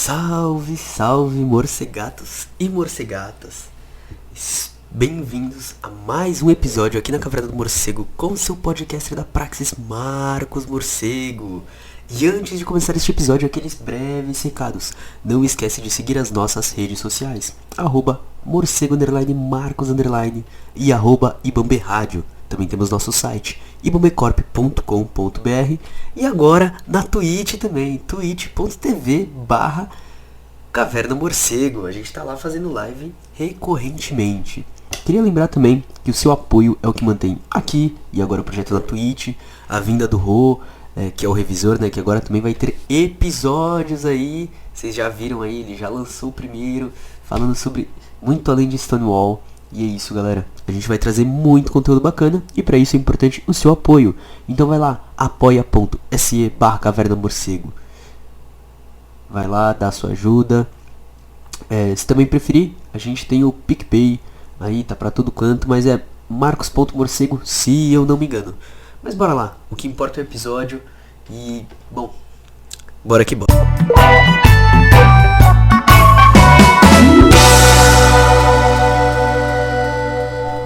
Salve, salve, morcegatos e morcegatas. Bem-vindos a mais um episódio aqui na Caverna do Morcego com seu podcaster da Praxis, Marcos Morcego. E antes de começar este episódio, aqueles breves recados. Não esquece de seguir as nossas redes sociais, @morcego_, Marcos_ e @ibamberádio. Também temos nosso site, ibambecorp.com.br, e agora na Twitch também, twitch.tv/Caverna Morcego. A gente tá lá fazendo live recorrentemente. Queria lembrar também que o seu apoio é o que mantém aqui e agora o projeto na Twitch, a vinda do Rô, que é o revisor, né, que agora também vai ter episódios aí. Vocês já viram aí, ele já lançou o primeiro, falando sobre muito além de Stonewall. E é isso, galera, a gente vai trazer muito conteúdo bacana e para isso é importante o seu apoio. Então vai lá, apoia.se/Caverna Morcego. Vai lá, dá a sua ajuda. Se também preferir, a gente tem o PicPay, aí tá pra todo canto, mas é marcos.morcego, se eu não me engano. Mas bora lá, o que importa é o episódio e, bom, bora que bora.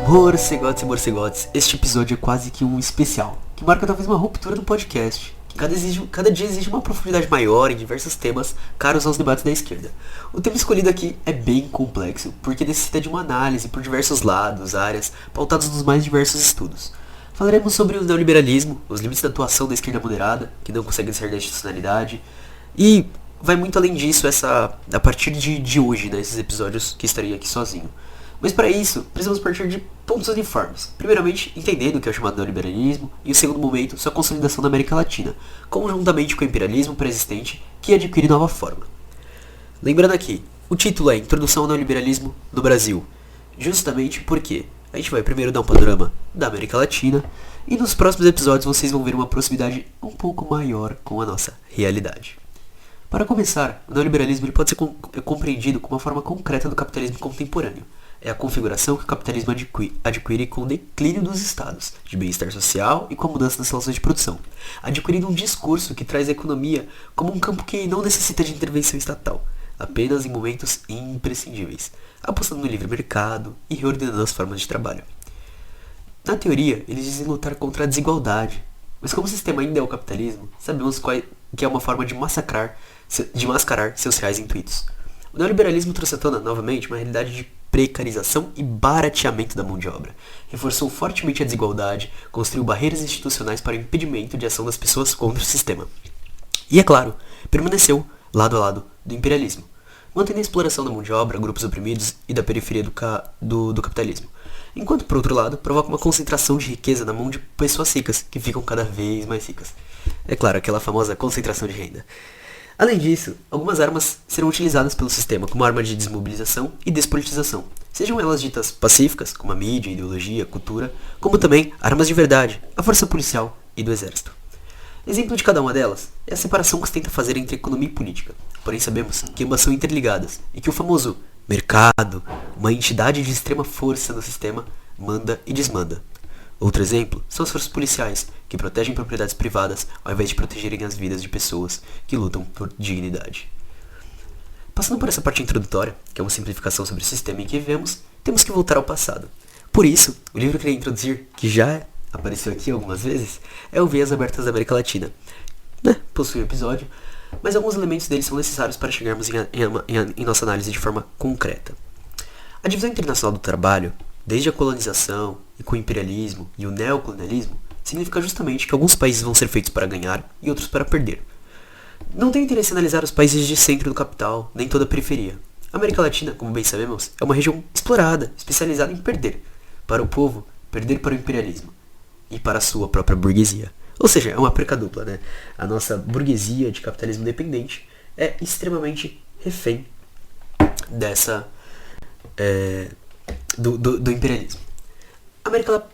Morcegotes e morcegotes, este episódio é quase que um especial, que marca talvez uma ruptura no podcast, que cada dia exige uma profundidade maior em diversos temas caros aos debates da esquerda. O tema escolhido aqui é bem complexo, porque necessita de uma análise por diversos lados, áreas, pautados nos mais diversos estudos. Falaremos sobre o neoliberalismo, os limites da atuação da esquerda moderada, que não consegue sair da institucionalidade, e vai muito além disso a partir de hoje, né, esses episódios que estarei aqui sozinho. Mas para isso, precisamos partir de pontos uniformes. Primeiramente, entendendo o que é o chamado neoliberalismo, e em segundo momento, sua consolidação na América Latina, conjuntamente com o imperialismo pré-existente, que adquire nova forma. Lembrando aqui, o título é Introdução ao Neoliberalismo no Brasil, justamente porque a gente vai primeiro dar um panorama da América Latina, e nos próximos episódios vocês vão ver uma proximidade um pouco maior com a nossa realidade. Para começar, o neoliberalismo ele pode ser compreendido como uma forma concreta do capitalismo contemporâneo. É a configuração que o capitalismo adquire com o declínio dos estados de bem-estar social e com a mudança das relações de produção, adquirindo um discurso que traz a economia como um campo que não necessita de intervenção estatal, apenas em momentos imprescindíveis, apostando no livre mercado e reordenando as formas de trabalho. Na teoria, eles dizem lutar contra a desigualdade, mas como o sistema ainda é o capitalismo, sabemos que é uma forma de mascarar seus reais intuitos. O neoliberalismo trouxe à tona, novamente, uma realidade de precarização e barateamento da mão de obra. Reforçou fortemente a desigualdade, construiu barreiras institucionais para o impedimento de ação das pessoas contra o sistema. E, é claro, permaneceu lado a lado do imperialismo, mantendo a exploração da mão de obra, grupos oprimidos e da periferia do capitalismo. Enquanto, por outro lado, provoca uma concentração de riqueza na mão de pessoas ricas, que ficam cada vez mais ricas. É claro, aquela famosa concentração de renda. Além disso, algumas armas serão utilizadas pelo sistema como arma de desmobilização e despolitização, sejam elas ditas pacíficas, como a mídia, a ideologia, a cultura, como também armas de verdade, a força policial e do exército. Exemplo de cada uma delas é a separação que se tenta fazer entre economia e política, porém sabemos que ambas são interligadas e que o famoso mercado, uma entidade de extrema força no sistema, manda e desmanda. Outro exemplo são as forças policiais, que protegem propriedades privadas ao invés de protegerem as vidas de pessoas que lutam por dignidade. Passando por essa parte introdutória, que é uma simplificação sobre o sistema em que vivemos, temos que voltar ao passado. Por isso, o livro que eu queria introduzir, que já apareceu aqui algumas vezes, é o Veias Abertas da América Latina. Possui um episódio, mas alguns elementos dele são necessários para chegarmos em nossa análise de forma concreta. A divisão internacional do trabalho, desde a colonização e com o imperialismo e o neocolonialismo, significa justamente que alguns países vão ser feitos para ganhar e outros para perder. Não tem interesse em analisar os países de centro do capital, nem toda a periferia. A América Latina, como bem sabemos, é uma região explorada, especializada em perder. Para o povo, perder para o imperialismo. E para a sua própria burguesia. Ou seja, é uma perca dupla, né? A nossa burguesia de capitalismo dependente é extremamente refém do imperialismo. A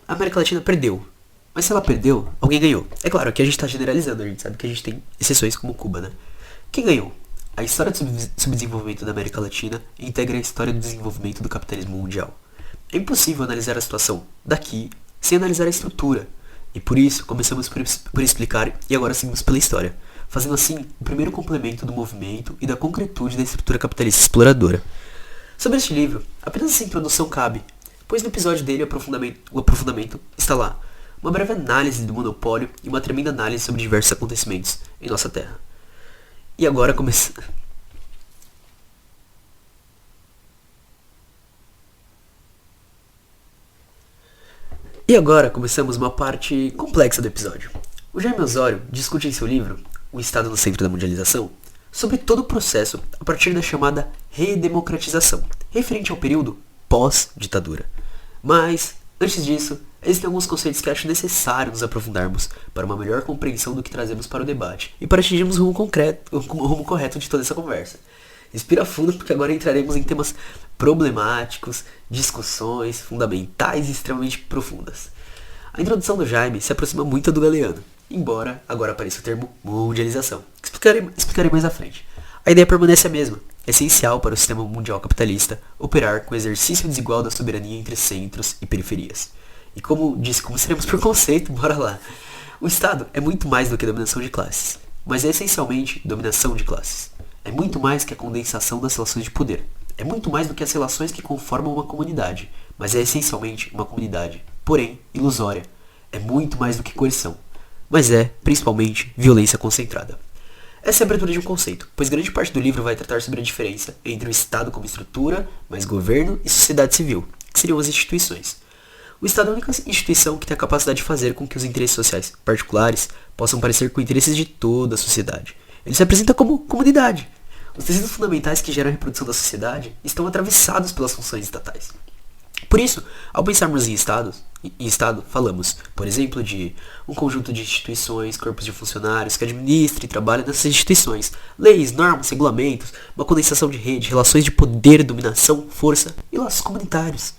América Latina perdeu. Mas se ela perdeu, alguém ganhou. É claro que a gente está generalizando, a gente sabe que a gente tem exceções como Cuba, né? Quem ganhou? A história do subdesenvolvimento da América Latina integra a história do desenvolvimento do capitalismo mundial. É impossível analisar a situação daqui sem analisar a estrutura. E por isso, começamos por explicar e agora seguimos pela história. fazendo assim o primeiro complemento do movimento e da concretude da estrutura capitalista exploradora. Sobre este livro, apenas essa introdução cabe, pois no episódio dele o aprofundamento está lá, uma breve análise do monopólio e uma tremenda análise sobre diversos acontecimentos em nossa terra. E agora começamos uma parte complexa do episódio. O Jaime Osório discute em seu livro, O Estado no Centro da Mundialização, sobre todo o processo a partir da chamada redemocratização, referente ao período pós-ditadura. Mas, antes disso, existem alguns conceitos que acho necessário nos aprofundarmos para uma melhor compreensão do que trazemos para o debate e para atingirmos o rumo correto de toda essa conversa. Respira fundo porque agora entraremos em temas problemáticos, discussões fundamentais e extremamente profundas. A introdução do Jaime se aproxima muito do Galeano, embora agora apareça o termo mundialização, que explicarei mais à frente. A ideia permanece a mesma. É essencial para o sistema mundial capitalista operar com o exercício desigual da soberania entre centros e periferias. E como disse, como seremos por conceito, bora lá. O Estado é muito mais do que dominação de classes, mas é essencialmente dominação de classes. É muito mais que a condensação das relações de poder. É muito mais do que as relações que conformam uma comunidade, mas é essencialmente uma comunidade, porém ilusória. É muito mais do que coerção, mas é, principalmente, violência concentrada. Essa é a abertura de um conceito, pois grande parte do livro vai tratar sobre a diferença entre o Estado como estrutura, mais governo e sociedade civil, que seriam as instituições. O Estado é a única instituição que tem a capacidade de fazer com que os interesses sociais particulares possam parecer com interesses de toda a sociedade. Ele se apresenta como comunidade. Os tecidos fundamentais que geram a reprodução da sociedade estão atravessados pelas funções estatais. Por isso, ao pensarmos em Estado, falamos, por exemplo, de um conjunto de instituições, corpos de funcionários que administram e trabalham nessas instituições, leis, normas, regulamentos, uma condensação de rede, relações de poder, dominação, força e laços comunitários.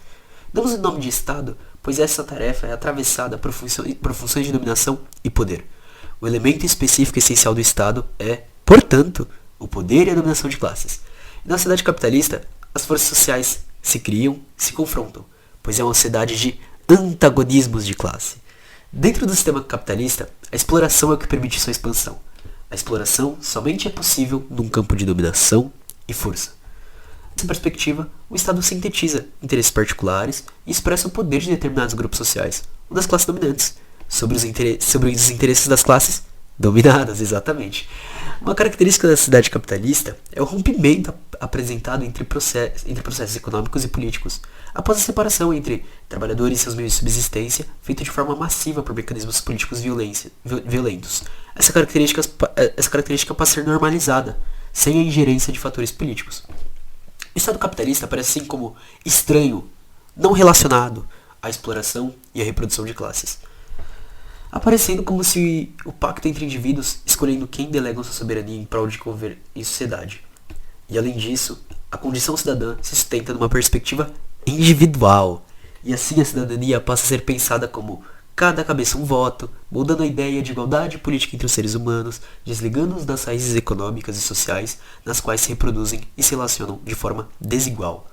Damos o nome de Estado, pois essa tarefa é atravessada por funções de dominação e poder. O elemento específico essencial do Estado é, portanto, o poder e a dominação de classes. E na sociedade capitalista, as forças sociais se criam, se confrontam, pois é uma sociedade de antagonismos de classe. Dentro do sistema capitalista, a exploração é o que permite sua expansão. A exploração somente é possível num campo de dominação e força. Nessa perspectiva, o Estado sintetiza interesses particulares e expressa o poder de determinados grupos sociais, ou das classes dominantes, sobre os interesses das classes dominadas, exatamente. Uma característica da sociedade capitalista é o rompimento apresentado entre processos econômicos e políticos, após a separação entre trabalhadores e seus meios de subsistência, feita de forma massiva por mecanismos políticos violentos. Essa característica passa a ser normalizada, sem a ingerência de fatores políticos. O Estado capitalista aparece assim como estranho, não relacionado à exploração e à reprodução de classes, aparecendo como se o pacto entre indivíduos escolhendo quem delegam sua soberania em prol de conviver em sociedade. E além disso, a condição cidadã se sustenta numa perspectiva individual, e assim a cidadania passa a ser pensada como cada cabeça um voto, moldando a ideia de igualdade política entre os seres humanos, desligando-os das raízes econômicas e sociais nas quais se reproduzem e se relacionam de forma desigual.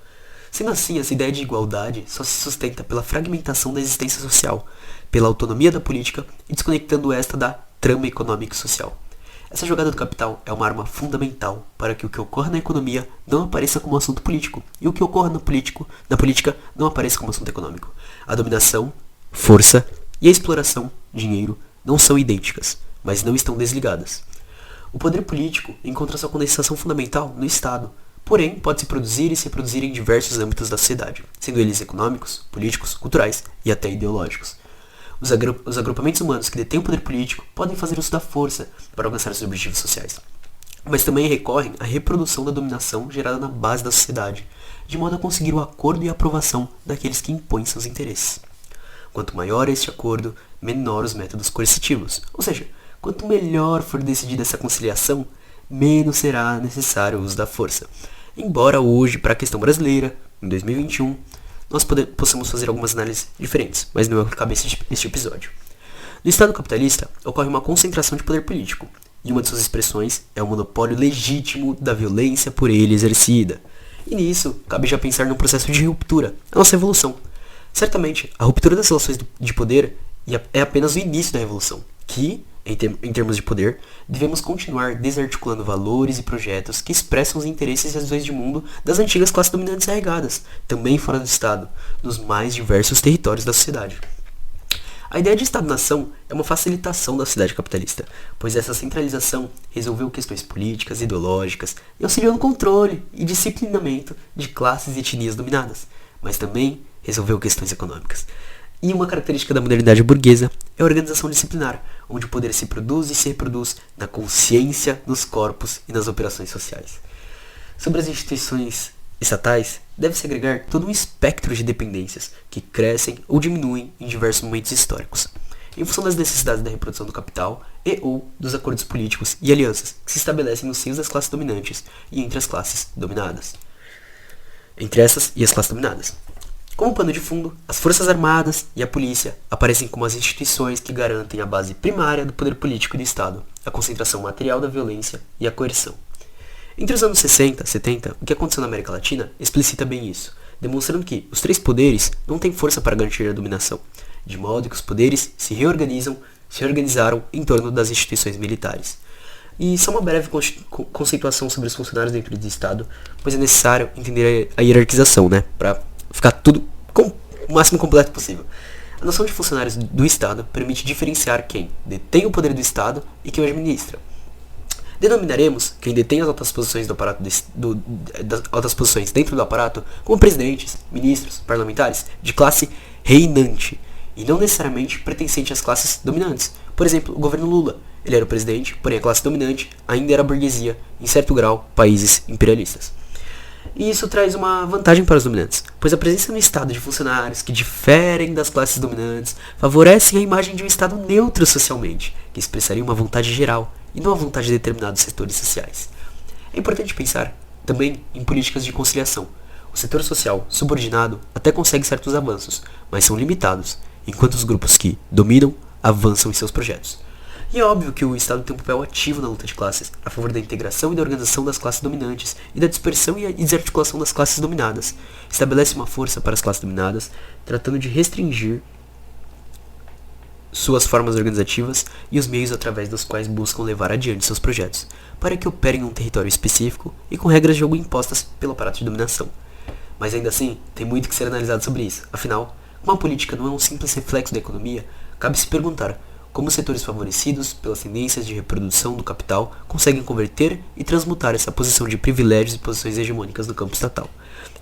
Sendo assim, essa ideia de igualdade só se sustenta pela fragmentação da existência social, pela autonomia da política e desconectando esta da trama econômica e social. Essa jogada do capital é uma arma fundamental para que o que ocorre na economia não apareça como assunto político e o que ocorre na política não apareça como assunto econômico. A dominação, força e a exploração, dinheiro, não são idênticas, mas não estão desligadas. O poder político encontra sua condensação fundamental no Estado, porém pode se produzir e se reproduzir em diversos âmbitos da sociedade, sendo eles econômicos, políticos, culturais e até ideológicos. Os agrupamentos humanos que detêm o poder político podem fazer uso da força para alcançar seus objetivos sociais, mas também recorrem à reprodução da dominação gerada na base da sociedade, de modo a conseguir o acordo e a aprovação daqueles que impõem seus interesses. Quanto maior este acordo, menor os métodos coercitivos, ou seja, quanto melhor for decidida essa conciliação, menos será necessário o uso da força. Embora hoje, para a questão brasileira, em 2021, nós possamos fazer algumas análises diferentes, mas não é o que cabe este episódio. No Estado capitalista, ocorre uma concentração de poder político, e uma de suas expressões é o monopólio legítimo da violência por ele exercida. E nisso, cabe já pensar num processo de ruptura, a nossa evolução. Certamente, a ruptura das relações de poder é apenas o início da revolução, que, Em termos de poder, devemos continuar desarticulando valores e projetos que expressam os interesses e as visões de mundo das antigas classes dominantes arraigadas, também fora do Estado, nos mais diversos territórios da sociedade. A ideia de Estado-nação é uma facilitação da sociedade capitalista, pois essa centralização resolveu questões políticas, ideológicas e auxiliou no controle e disciplinamento de classes e etnias dominadas, mas também resolveu questões econômicas. E uma característica da modernidade burguesa é a organização disciplinar, onde o poder se produz e se reproduz na consciência, nos corpos e nas operações sociais. Sobre as instituições estatais, deve-se agregar todo um espectro de dependências que crescem ou diminuem em diversos momentos históricos, em função das necessidades da reprodução do capital e ou dos acordos políticos e alianças que se estabelecem nos seios das classes dominantes e entre as classes dominadas. Entre essas e as classes dominadas. Como pano de fundo, as Forças Armadas e a Polícia aparecem como as instituições que garantem a base primária do poder político e do Estado, a concentração material da violência e a coerção. Entre os anos 60 e 70, o que aconteceu na América Latina explicita bem isso, demonstrando que os três poderes não têm força para garantir a dominação, de modo que os poderes se reorganizaram em torno das instituições militares. E só uma breve conceituação sobre os funcionários dentro do Estado, pois é necessário entender a hierarquização, para ficar tudo com o máximo completo possível. A noção de funcionários do Estado permite diferenciar quem detém o poder do Estado e quem o administra. Denominaremos quem detém as altas posições do aparato das altas posições dentro do aparato como presidentes, ministros, parlamentares de classe reinante e não necessariamente pertencente às classes dominantes. Por exemplo, o governo Lula. Ele era o presidente, porém a classe dominante ainda era a burguesia, em certo grau, países imperialistas. E isso traz uma vantagem para os dominantes, pois a presença no Estado de funcionários que diferem das classes dominantes favorecem a imagem de um Estado neutro socialmente, que expressaria uma vontade geral e não a vontade de determinados setores sociais. É importante pensar também em políticas de conciliação. O setor social subordinado até consegue certos avanços, mas são limitados, enquanto os grupos que dominam avançam em seus projetos. E é óbvio que o Estado tem um papel ativo na luta de classes, a favor da integração e da organização das classes dominantes e da dispersão e desarticulação das classes dominadas. Estabelece uma força para as classes dominadas, tratando de restringir suas formas organizativas e os meios através dos quais buscam levar adiante seus projetos, para que operem em um território específico e com regras de jogo impostas pelo aparato de dominação. Mas ainda assim, tem muito que ser analisado sobre isso. Afinal, como a política não é um simples reflexo da economia, cabe se perguntar como os setores favorecidos pelas tendências de reprodução do capital conseguem converter e transmutar essa posição de privilégios e posições hegemônicas no campo estatal.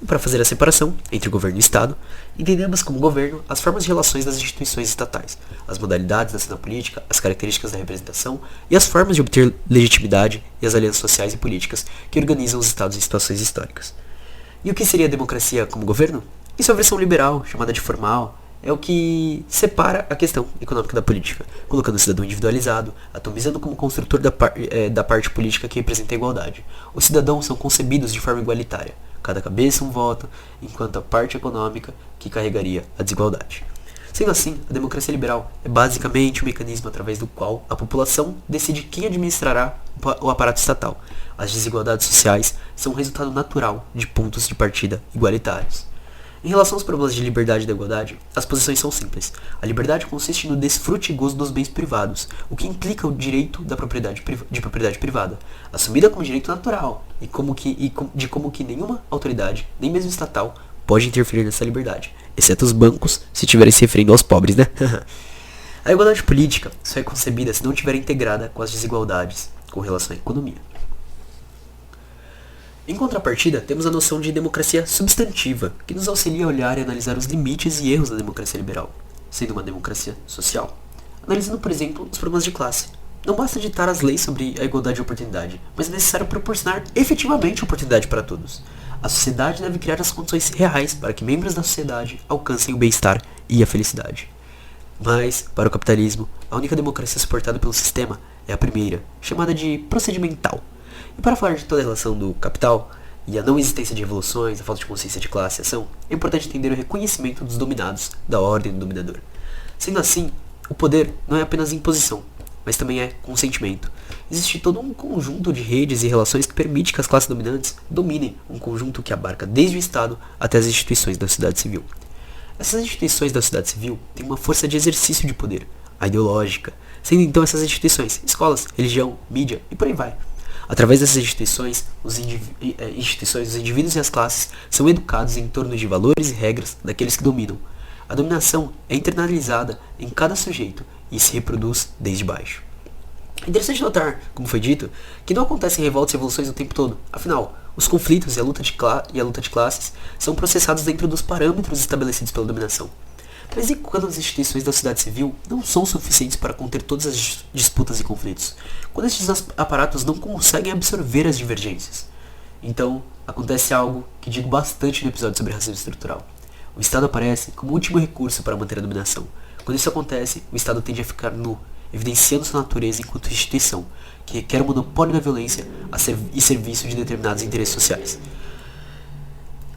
E para fazer a separação entre governo e Estado, entendemos como governo as formas de relações das instituições estatais, as modalidades da cena política, as características da representação e as formas de obter legitimidade e as alianças sociais e políticas que organizam os Estados em situações históricas. E o que seria a democracia como governo? Isso é a versão liberal, chamada de formal, é o que separa a questão econômica da política, colocando o cidadão individualizado, atomizando como construtor da parte política que representa a igualdade. Os cidadãos são concebidos de forma igualitária, cada cabeça um voto, enquanto a parte econômica que carregaria a desigualdade. Sendo assim, a democracia liberal é basicamente o mecanismo através do qual a população decide quem administrará o aparato estatal. As desigualdades sociais são um resultado natural de pontos de partida igualitários. Em relação aos problemas de liberdade e da igualdade, as posições são simples. A liberdade consiste no desfrute e gozo dos bens privados, o que implica o direito de propriedade privada, assumida como direito natural, e como que nenhuma autoridade, nem mesmo estatal, pode interferir nessa liberdade, exceto os bancos, se estiverem se referindo aos pobres, A igualdade política só é concebida se não estiver integrada com as desigualdades com relação à economia. Em contrapartida, temos a noção de democracia substantiva, que nos auxilia a olhar e analisar os limites e erros da democracia liberal, sendo uma democracia social. Analisando, por exemplo, os problemas de classe. Não basta ditar as leis sobre a igualdade de oportunidade, mas é necessário proporcionar efetivamente oportunidade para todos. A sociedade deve criar as condições reais para que membros da sociedade alcancem o bem-estar e a felicidade. Mas, para o capitalismo, a única democracia suportada pelo sistema é a primeira, chamada de procedimental. E para falar de toda a relação do capital e a não existência de revoluções, a falta de consciência de classe e ação, é importante entender o reconhecimento dos dominados da ordem do dominador. Sendo assim, o poder não é apenas imposição, mas também é consentimento. Existe todo um conjunto de redes e relações que permite que as classes dominantes dominem um conjunto que abarca desde o Estado até as instituições da sociedade civil. Essas instituições da sociedade civil têm uma força de exercício de poder, a ideológica, sendo então essas instituições, escolas, religião, mídia e por aí vai. Através dessas instituições, os indivíduos e as classes são educados em torno de valores e regras daqueles que dominam. A dominação é internalizada em cada sujeito e se reproduz desde baixo. É interessante notar, como foi dito, que não acontecem revoltas e revoluções o tempo todo. Afinal, os conflitos e a luta de classes são processados dentro dos parâmetros estabelecidos pela dominação. Mas e quando as instituições da sociedade civil não são suficientes para conter todas as disputas e conflitos? Quando estes aparatos não conseguem absorver as divergências? Então, acontece algo que digo bastante no episódio sobre racismo estrutural. O Estado aparece como último recurso para manter a dominação. Quando isso acontece, o Estado tende a ficar nu, evidenciando sua natureza enquanto instituição, que requer o monopólio da violência e serviço de determinados interesses sociais.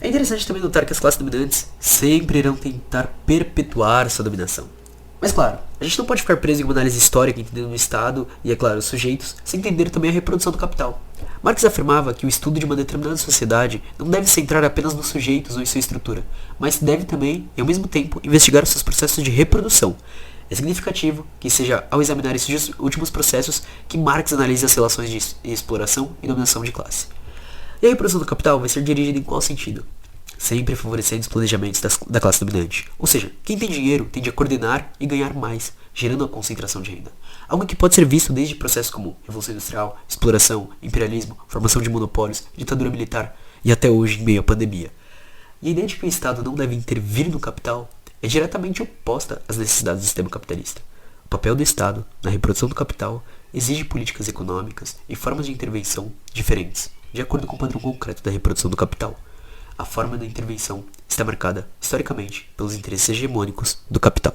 É interessante também notar que as classes dominantes sempre irão tentar perpetuar sua dominação. Mas claro, a gente não pode ficar preso em uma análise histórica entendendo o Estado e, é claro, os sujeitos, sem entender também a reprodução do capital. Marx afirmava que o estudo de uma determinada sociedade não deve centrar apenas nos sujeitos ou em sua estrutura, mas deve também, e ao mesmo tempo, investigar os seus processos de reprodução. É significativo que seja ao examinar esses últimos processos que Marx analisa as relações de exploração e dominação de classe. E a reprodução do capital vai ser dirigida em qual sentido? Sempre favorecendo os planejamentos da classe dominante. Ou seja, quem tem dinheiro tende a coordenar e ganhar mais, gerando a concentração de renda. Algo que pode ser visto desde processos como Revolução Industrial, exploração, imperialismo, formação de monopólios, ditadura militar e até hoje em meio à pandemia. E a ideia de que o Estado não deve intervir no capital é diretamente oposta às necessidades do sistema capitalista. O papel do Estado na reprodução do capital exige políticas econômicas e formas de intervenção diferentes, de acordo com o padrão concreto da reprodução do capital. A forma da intervenção está marcada, historicamente, pelos interesses hegemônicos do capital.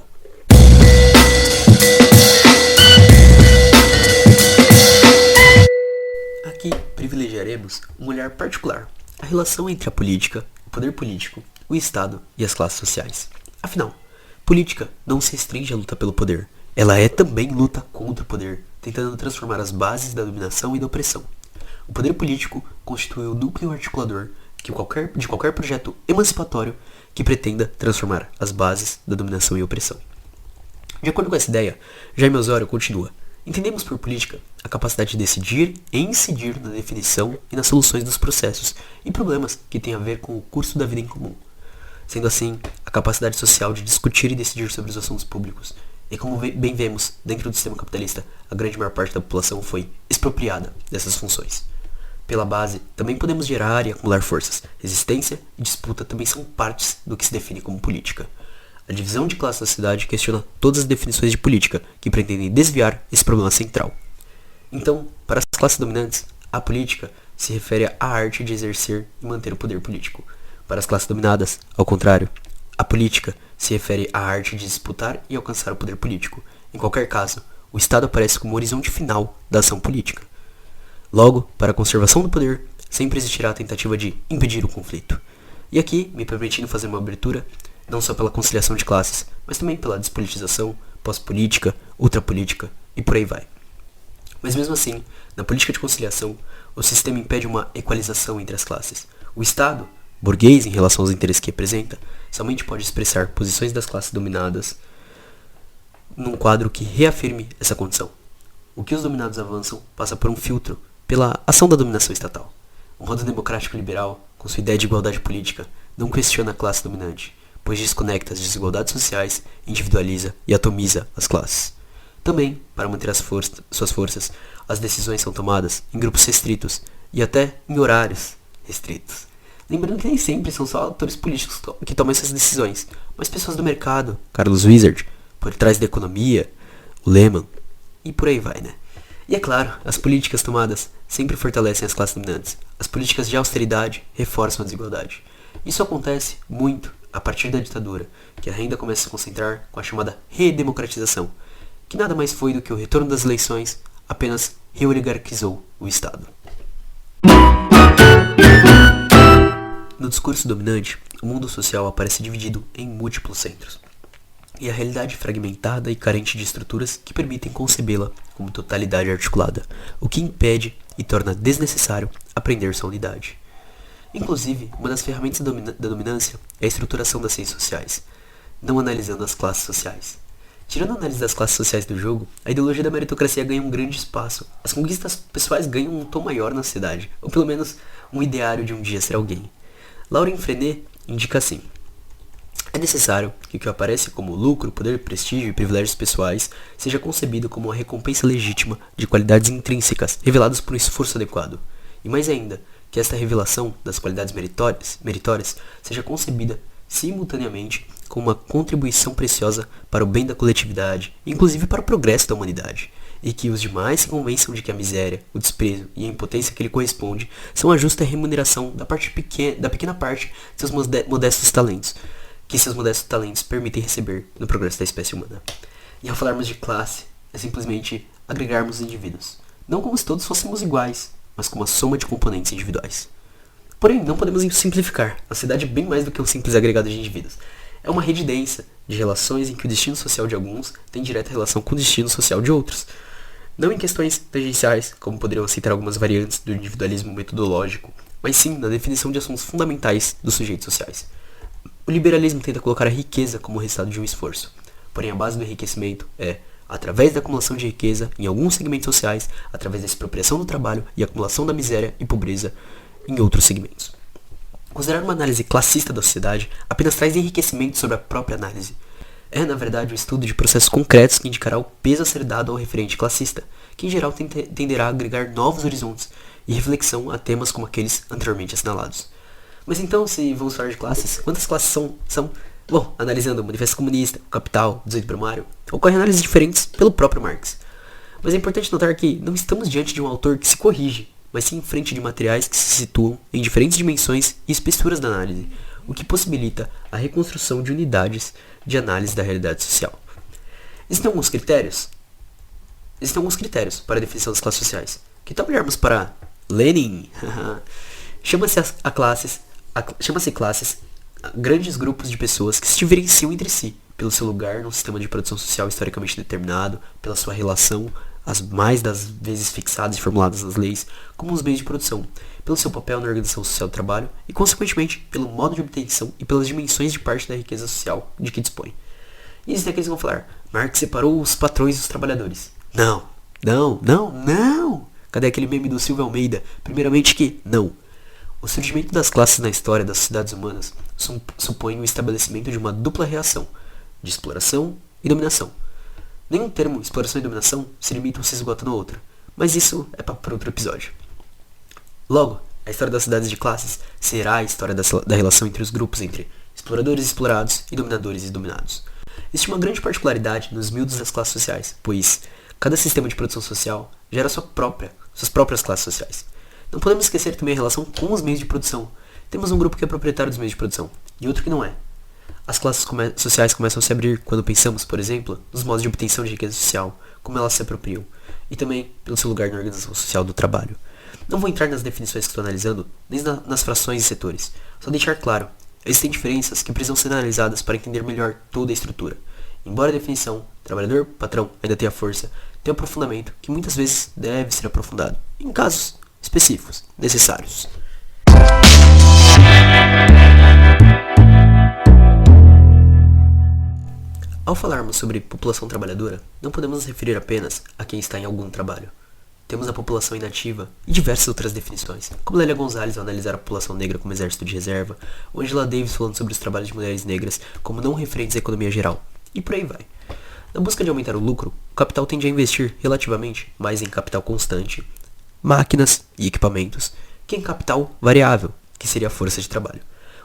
Aqui privilegiaremos um olhar particular, a relação entre a política, o poder político, o Estado e as classes sociais. Afinal, política não se restringe à luta pelo poder, ela é também luta contra o poder, tentando transformar as bases da dominação e da opressão. O poder político constitui o núcleo articulador de qualquer projeto emancipatório que pretenda transformar as bases da dominação e opressão. De acordo com essa ideia, Jaime Osório continua: entendemos por política a capacidade de decidir e incidir na definição e nas soluções dos processos e problemas que têm a ver com o curso da vida em comum. Sendo assim, a capacidade social de discutir e decidir sobre os assuntos públicos. E como bem vemos, dentro do sistema capitalista, a grande maior parte da população foi expropriada dessas funções. Pela base, também podemos gerar e acumular forças. Resistência e disputa também são partes do que se define como política. A divisão de classe da sociedade questiona todas as definições de política que pretendem desviar esse problema central. Então, para as classes dominantes, a política se refere à arte de exercer e manter o poder político. Para as classes dominadas, ao contrário, a política se refere à arte de disputar e alcançar o poder político. Em qualquer caso, o Estado aparece como o horizonte final da ação política. Logo, para a conservação do poder, sempre existirá a tentativa de impedir o conflito. E aqui, me permitindo fazer uma abertura, não só pela conciliação de classes, mas também pela despolitização, pós-política, ultrapolítica e por aí vai. Mas mesmo assim, na política de conciliação, o sistema impede uma equalização entre as classes. O Estado, burguês em relação aos interesses que representa, somente pode expressar posições das classes dominadas num quadro que reafirme essa condição. O que os dominados avançam passa por um filtro pela ação da dominação estatal. O modo democrático liberal, com sua ideia de igualdade política, não questiona a classe dominante, pois desconecta as desigualdades sociais, individualiza e atomiza as classes. Também, para manter suas forças, as decisões são tomadas em grupos restritos e até em horários restritos. Lembrando que nem sempre são só atores políticos que tomam essas decisões, mas pessoas do mercado, Carlos Wizard, por trás da economia, o Lehman, e por aí vai, né? E é claro, as políticas tomadas sempre fortalecem as classes dominantes. As políticas de austeridade reforçam a desigualdade. Isso acontece muito a partir da ditadura, que a renda começa a se concentrar com a chamada redemocratização, que nada mais foi do que o retorno das eleições, apenas reoligarquizou o Estado. No discurso dominante, o mundo social aparece dividido em múltiplos centros, e a realidade fragmentada e carente de estruturas que permitem concebê-la como totalidade articulada, o que impede e torna desnecessário aprender sua unidade. Inclusive, uma das ferramentas da dominância é a estruturação das ciências sociais, não analisando as classes sociais. Tirando a análise das classes sociais do jogo, a ideologia da meritocracia ganha um grande espaço. As conquistas pessoais ganham um tom maior na sociedade, ou pelo menos um ideário de um dia ser alguém. Lauren Frenet indica assim: é necessário que o que aparece como lucro, poder, prestígio e privilégios pessoais seja concebido como uma recompensa legítima de qualidades intrínsecas reveladas por um esforço adequado. E mais ainda, que esta revelação das qualidades meritórias seja concebida simultaneamente como uma contribuição preciosa para o bem da coletividade, inclusive para o progresso da humanidade, e que os demais se convençam de que a miséria, o desprezo e a impotência que lhe corresponde são a justa remuneração da pequena parte de seus modestos talentos, que seus modestos talentos permitem receber no progresso da espécie humana. E ao falarmos de classe, é simplesmente agregarmos indivíduos, não como se todos fôssemos iguais, mas como uma soma de componentes individuais. Porém, não podemos simplificar. A sociedade é bem mais do que um simples agregado de indivíduos. É uma rede densa de relações em que o destino social de alguns tem direta relação com o destino social de outros. Não em questões tangenciais, como poderiam aceitar algumas variantes do individualismo metodológico, mas sim na definição de assuntos fundamentais dos sujeitos sociais. O liberalismo tenta colocar a riqueza como resultado de um esforço. Porém, a base do enriquecimento é, através da acumulação de riqueza em alguns segmentos sociais, através da expropriação do trabalho e acumulação da miséria e pobreza em outros segmentos. Considerar uma análise classista da sociedade apenas traz enriquecimento sobre a própria análise. É, na verdade, o estudo de processos concretos que indicará o peso a ser dado ao referente classista, que em geral tenderá a agregar novos horizontes e reflexão a temas como aqueles anteriormente assinalados. Mas então, se vamos falar de classes, quantas classes são? Bom, analisando o Manifesto Comunista, o Capital, o 18 Brumário, ocorrem análises diferentes pelo próprio Marx. Mas é importante notar que não estamos diante de um autor que se corrige, mas sim em frente de materiais que se situam em diferentes dimensões e espessuras da análise, o que possibilita a reconstrução de unidades de análise da realidade social. Existem alguns critérios para a definição das classes sociais. Que tal olharmos para Lenin? Chama-se classes grandes grupos de pessoas que se diferenciam entre si, pelo seu lugar num sistema de produção social historicamente determinado, pela sua relação, as mais das vezes fixadas e formuladas nas leis, como os meios de produção, pelo seu papel na organização social do trabalho e, consequentemente, pelo modo de obtenção e pelas dimensões de parte da riqueza social de que dispõe. E existem aqueles que vão falar: Marx separou os patrões dos trabalhadores. Não! Cadê aquele meme do Silvio Almeida? Primeiramente que não. O surgimento das classes na história das sociedades humanas supõe o estabelecimento de uma dupla reação, de exploração e dominação. Nenhum termo, exploração e dominação, se limitam a se esgotar na outra, mas isso é para outro episódio. Logo, a história das cidades de classes será a história da relação entre os grupos entre exploradores e explorados e dominadores e dominados. Existe uma grande particularidade nos miúdos das classes sociais, pois cada sistema de produção social gera suas próprias classes sociais. Não podemos esquecer também a relação com os meios de produção. Temos um grupo que é proprietário dos meios de produção e outro que não é. As classes sociais começam a se abrir quando pensamos, por exemplo, nos modos de obtenção de riqueza social, como elas se apropriam, e também pelo seu lugar na organização social do trabalho. Não vou entrar nas definições que estou analisando, nem nas frações e setores, só deixar claro, existem diferenças que precisam ser analisadas para entender melhor toda a estrutura. Embora a definição trabalhador-patrão ainda tenha força, tem um aprofundamento que muitas vezes deve ser aprofundado, em casos específicos, necessários. Ao falarmos sobre população trabalhadora, não podemos nos referir apenas a quem está em algum trabalho. Temos a população inativa e diversas outras definições, como Lélia Gonzalez ao analisar a população negra como exército de reserva, ou Angela Davis falando sobre os trabalhos de mulheres negras como não referentes à economia geral, e por aí vai. Na busca de aumentar o lucro, o capital tende a investir relativamente mais em capital constante, máquinas e equipamentos, que em capital variável, que seria a força de trabalho,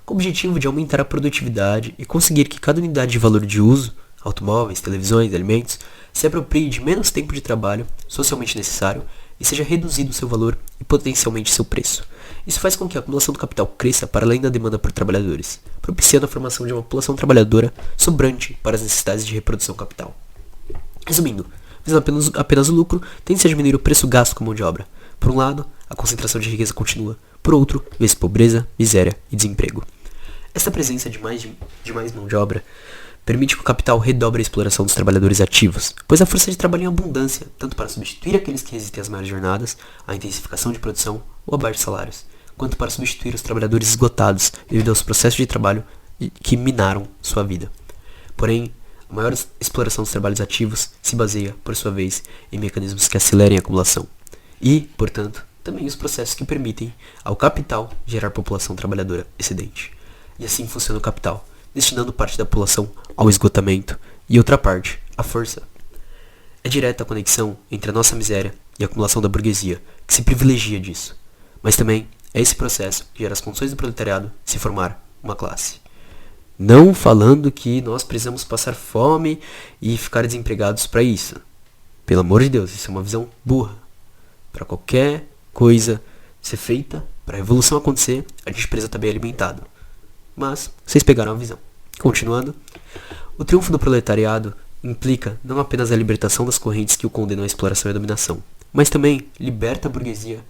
com o objetivo de aumentar a produtividade e conseguir que cada unidade de valor de uso, automóveis, televisões, alimentos, se aproprie de menos tempo de trabalho socialmente necessário e seja reduzido o seu valor e potencialmente seu preço. Isso faz com que a acumulação do capital cresça para além da demanda por trabalhadores, propiciando a formação de uma população trabalhadora sobrante para as necessidades de reprodução capital. Resumindo, visando apenas o lucro, tende-se a diminuir o preço gasto com mão de obra. Por um lado, a concentração de riqueza continua. Por outro, vê-se pobreza, miséria e desemprego. Esta presença de mais mão de obra permite que o capital redobre a exploração dos trabalhadores ativos, pois a força de trabalho em abundância, tanto para substituir aqueles que resistem às maiores jornadas, a intensificação de produção ou a baixos salários, quanto para substituir os trabalhadores esgotados devido aos processos de trabalho que minaram sua vida. Porém, A maior exploração dos trabalhos ativos se baseia, por sua vez, em mecanismos que acelerem a acumulação e, portanto, também os processos que permitem ao capital gerar população trabalhadora excedente. E assim funciona o capital, destinando parte da população ao esgotamento e outra parte à força. É direta a conexão entre a nossa miséria e a acumulação da burguesia, que se privilegia disso. Mas também é esse processo que gera as condições do proletariado se formar uma classe. Não falando que nós precisamos passar fome e ficar desempregados para isso. Pelo amor de Deus, isso é uma visão burra. Para qualquer coisa ser feita, para a revolução acontecer, a gente precisa estar bem alimentado. Mas vocês pegaram a visão. Continuando, o triunfo do proletariado implica não apenas a libertação das correntes que o condenam à exploração e à dominação, mas também liberta a burguesia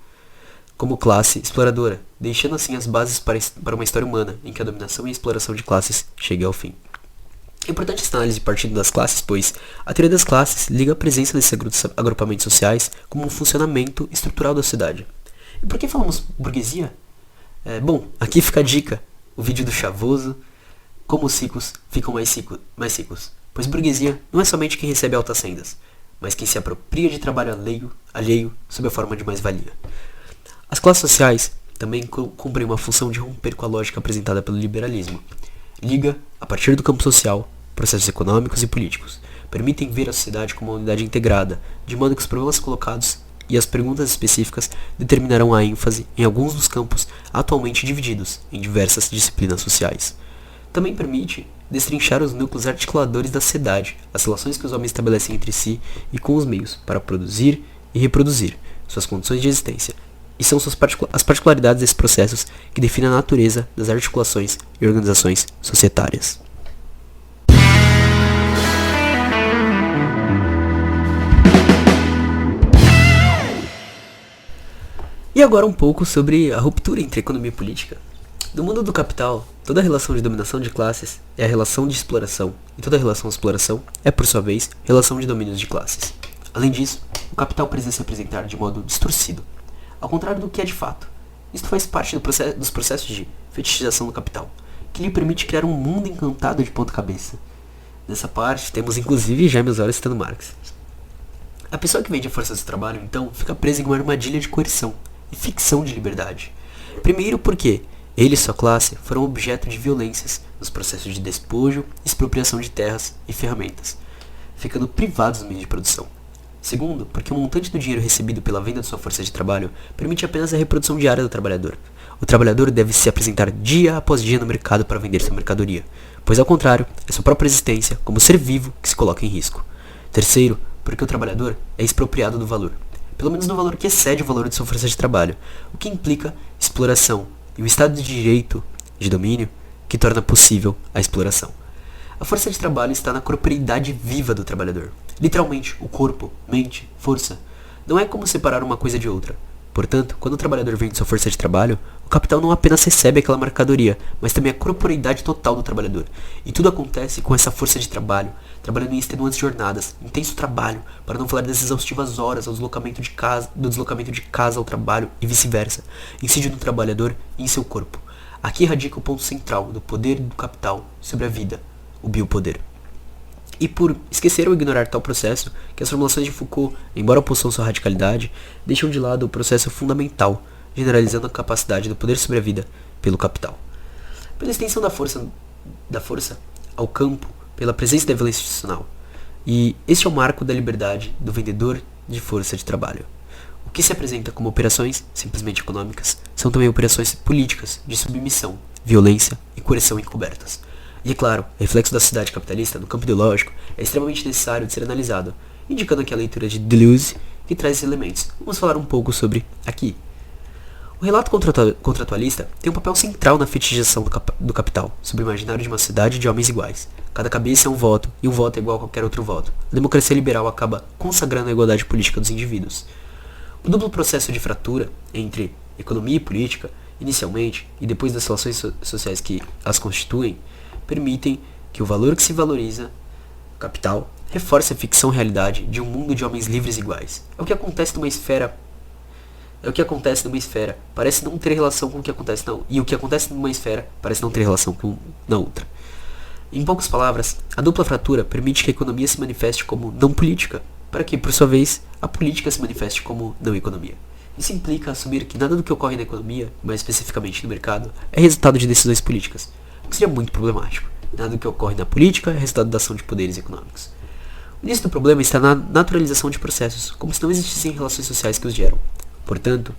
como classe exploradora, deixando assim as bases para uma história humana em que a dominação e a exploração de classes chegue ao fim. É importante essa análise partindo das classes, pois a teoria das classes liga a presença desses agrupamentos sociais como um funcionamento estrutural da sociedade. E por que falamos burguesia? Bom, aqui fica a dica, o vídeo do Chavoso, como os ricos ficam mais ricos. Pois burguesia não é somente quem recebe altas rendas, mas quem se apropria de trabalho alheio sob a forma de mais-valia. As classes sociais também cumprem uma função de romper com a lógica apresentada pelo liberalismo. Liga, a partir do campo social, processos econômicos e políticos. Permitem ver a sociedade como uma unidade integrada, de modo que os problemas colocados e as perguntas específicas determinarão a ênfase em alguns dos campos atualmente divididos em diversas disciplinas sociais. Também permite destrinchar os núcleos articuladores da sociedade, as relações que os homens estabelecem entre si e com os meios para produzir e reproduzir suas condições de existência. E são as particularidades desses processos que definem a natureza das articulações e organizações societárias. E agora um pouco sobre a ruptura entre economia e política. No mundo do capital, toda relação de dominação de classes é a relação de exploração, e toda relação de exploração é, por sua vez, relação de domínios de classes. Além disso, o capital precisa se apresentar de modo distorcido, ao contrário do que é de fato. Isto faz parte dos processos de fetichização do capital, que lhe permite criar um mundo encantado de ponta cabeça. Nessa parte, temos inclusive Jaime Osório citando Marx. A pessoa que vende a força do trabalho, então, fica presa em uma armadilha de coerção e ficção de liberdade. Primeiro porque ele e sua classe foram objeto de violências nos processos de despojo e expropriação de terras e ferramentas, ficando privados dos meios de produção. Segundo, porque o montante do dinheiro recebido pela venda de sua força de trabalho permite apenas a reprodução diária do trabalhador. O trabalhador deve se apresentar dia após dia no mercado para vender sua mercadoria, pois ao contrário, é sua própria existência como ser vivo que se coloca em risco. Terceiro, porque o trabalhador é expropriado do valor, pelo menos do valor que excede o valor de sua força de trabalho, o que implica exploração e um estado de direito de domínio que torna possível a exploração. A força de trabalho está na corporeidade viva do trabalhador. Literalmente, o corpo, mente, força. Não é como separar uma coisa de outra. Portanto, quando o trabalhador vende sua força de trabalho, o capital não apenas recebe aquela mercadoria, mas também a corporeidade total do trabalhador. E tudo acontece com essa força de trabalho, trabalhando em extenuantes jornadas, intenso trabalho, para não falar das exaustivas horas do deslocamento de casa ao trabalho e vice-versa, incide no trabalhador e em seu corpo. Aqui radica o ponto central do poder do capital sobre a vida, o biopoder. E por esquecer ou ignorar tal processo, que as formulações de Foucault, embora possuam sua radicalidade, deixam de lado o processo fundamental, generalizando a capacidade do poder sobre a vida pelo capital. Pela extensão da força ao campo, pela presença da violência institucional. E este é o marco da liberdade do vendedor de força de trabalho. O que se apresenta como operações simplesmente econômicas são também operações políticas de submissão, violência e coerção encobertas. E é claro, o reflexo da sociedade capitalista no campo ideológico é extremamente necessário de ser analisado, indicando aqui a leitura de Deleuze, que traz esses elementos. Vamos falar um pouco sobre aqui. O relato contratualista tem um papel central na fetichização do capital, sob o imaginário de uma sociedade de homens iguais. Cada cabeça é um voto, e um voto é igual a qualquer outro voto. A democracia liberal acaba consagrando a igualdade política dos indivíduos. O duplo processo de fratura entre economia e política, inicialmente, e depois das relações sociais que as constituem, permitem que o valor que se valoriza, capital, reforce a ficção-realidade de um mundo de homens livres e iguais. É o que acontece numa esfera, parece não ter relação com o que acontece e o que acontece numa esfera parece não ter relação com na outra. Em poucas palavras, a dupla fratura permite que a economia se manifeste como não política, para que, por sua vez, a política se manifeste como não economia. Isso implica assumir que nada do que ocorre na economia, mais especificamente no mercado, é resultado de decisões políticas, o que seria muito problemático. Nada do que ocorre na política é resultado da ação de poderes econômicos. O início do problema está na naturalização de processos, como se não existissem relações sociais que os geram. Portanto,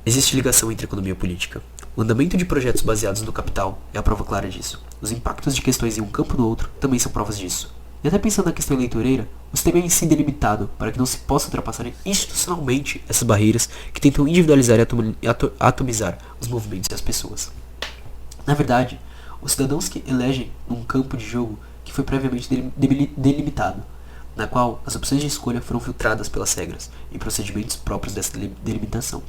existe ligação entre economia e política. O andamento de projetos baseados no capital é a prova clara disso. Os impactos de questões em um campo no outro também são provas disso. E até pensando na questão eleitoreira, o sistema é em si delimitado para que não se possa ultrapassar institucionalmente essas barreiras que tentam individualizar e atomizar os movimentos e as pessoas. Na verdade, os cidadãos que elegem num campo de jogo que foi previamente delimitado, na qual as opções de escolha foram filtradas pelas regras e procedimentos próprios dessa delimitação.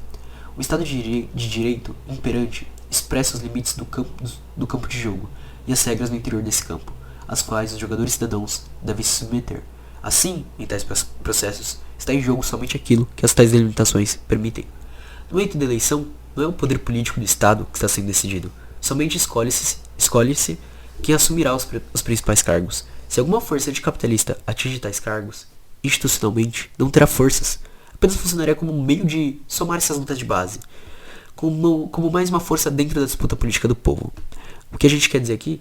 O Estado de Direito imperante expressa os limites do campo de jogo e as regras no interior desse campo, às quais os jogadores cidadãos devem se submeter. Assim, em tais processos, está em jogo somente aquilo que as tais delimitações permitem. No momento da eleição, não é o poder político do Estado que está sendo decidido, somente escolhe-se quem assumirá os principais cargos. Se alguma força anticapitalista atinge tais cargos, institucionalmente não terá forças, apenas funcionaria como um meio de somar essas lutas de base, como mais uma força dentro da disputa política do povo. O que a gente quer dizer aqui,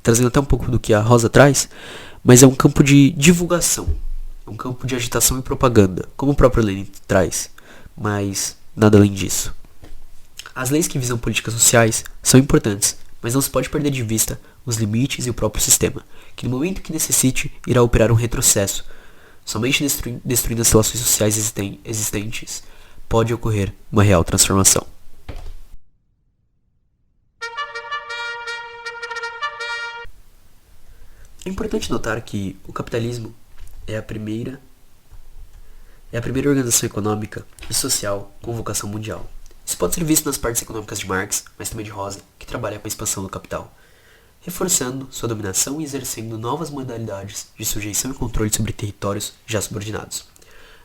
trazendo até um pouco do que a Rosa traz, mas é um campo de divulgação, é um campo de agitação e propaganda, como o próprio Lenin traz, mas nada além disso. As leis que visam políticas sociais são importantes, mas não se pode perder de vista os limites e o próprio sistema, que no momento que necessite irá operar um retrocesso. Somente destruindo as relações sociais existentes pode ocorrer uma real transformação. É importante notar que o capitalismo é a primeira organização econômica e social com vocação mundial. Isso pode ser visto nas partes econômicas de Marx, mas também de Rosa, que trabalha com a expansão do capital, reforçando sua dominação e exercendo novas modalidades de sujeição e controle sobre territórios já subordinados.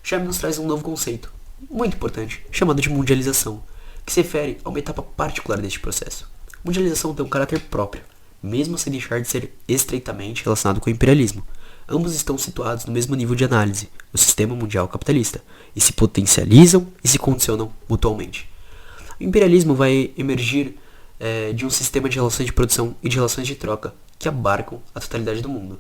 Jaime nos traz um novo conceito, muito importante, chamado de mundialização, que se refere a uma etapa particular deste processo. Mundialização tem um caráter próprio, mesmo sem deixar de ser estreitamente relacionado com o imperialismo. Ambos estão situados no mesmo nível de análise, o sistema mundial capitalista, e se potencializam e se condicionam mutuamente. O imperialismo vai emergir de um sistema de relações de produção e de relações de troca que abarcam a totalidade do mundo.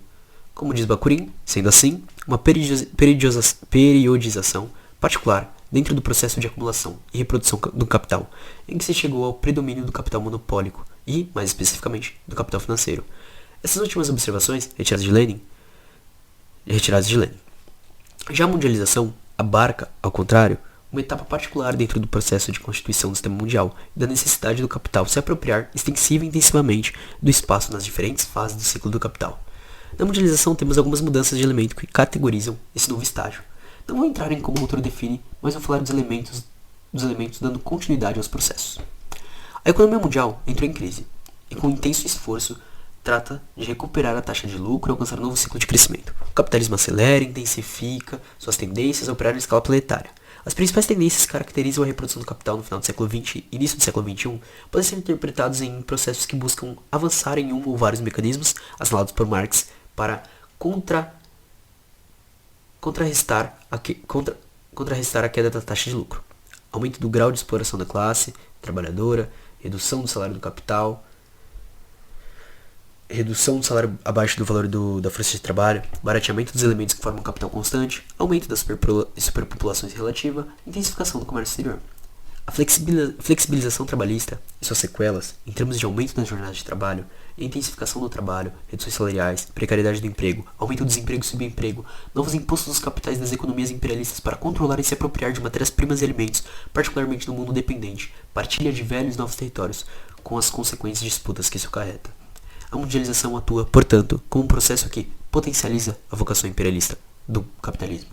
Como diz Bakunin, sendo assim, uma periodização particular dentro do processo de acumulação e reprodução do capital, em que se chegou ao predomínio do capital monopólico e, mais especificamente, do capital financeiro. Essas últimas observações, retiradas de Lenin. Já a mundialização abarca, ao contrário, uma etapa particular dentro do processo de constituição do sistema mundial e da necessidade do capital se apropriar extensiva e intensivamente do espaço nas diferentes fases do ciclo do capital. Na mundialização temos algumas mudanças de elemento que categorizam esse novo estágio. Não vou entrar em como o autor define, mas vou falar dos elementos dando continuidade aos processos. A economia mundial entrou em crise e com intenso esforço trata de recuperar a taxa de lucro e alcançar um novo ciclo de crescimento. O capitalismo acelera e intensifica suas tendências a operar em escala planetária. As principais tendências que caracterizam a reprodução do capital no final do século XX e início do século XXI podem ser interpretados em processos que buscam avançar em um ou vários mecanismos assinalados por Marx para contrarrestar a queda da taxa de lucro, aumento do grau de exploração da classe trabalhadora, redução do salário do capital, redução do salário abaixo do valor da força de trabalho, barateamento dos elementos que formam capital constante, aumento da superpopulação relativa, intensificação do comércio exterior. A flexibilização trabalhista e suas sequelas, em termos de aumento das jornadas de trabalho, intensificação do trabalho, reduções salariais, precariedade do emprego, aumento do desemprego e subemprego, novos impostos dos capitais das economias imperialistas para controlar e se apropriar de matérias-primas e alimentos, particularmente no mundo dependente, partilha de velhos e novos territórios, com as consequentes disputas que isso acarreta. A mundialização atua, portanto, como um processo que potencializa a vocação imperialista do capitalismo.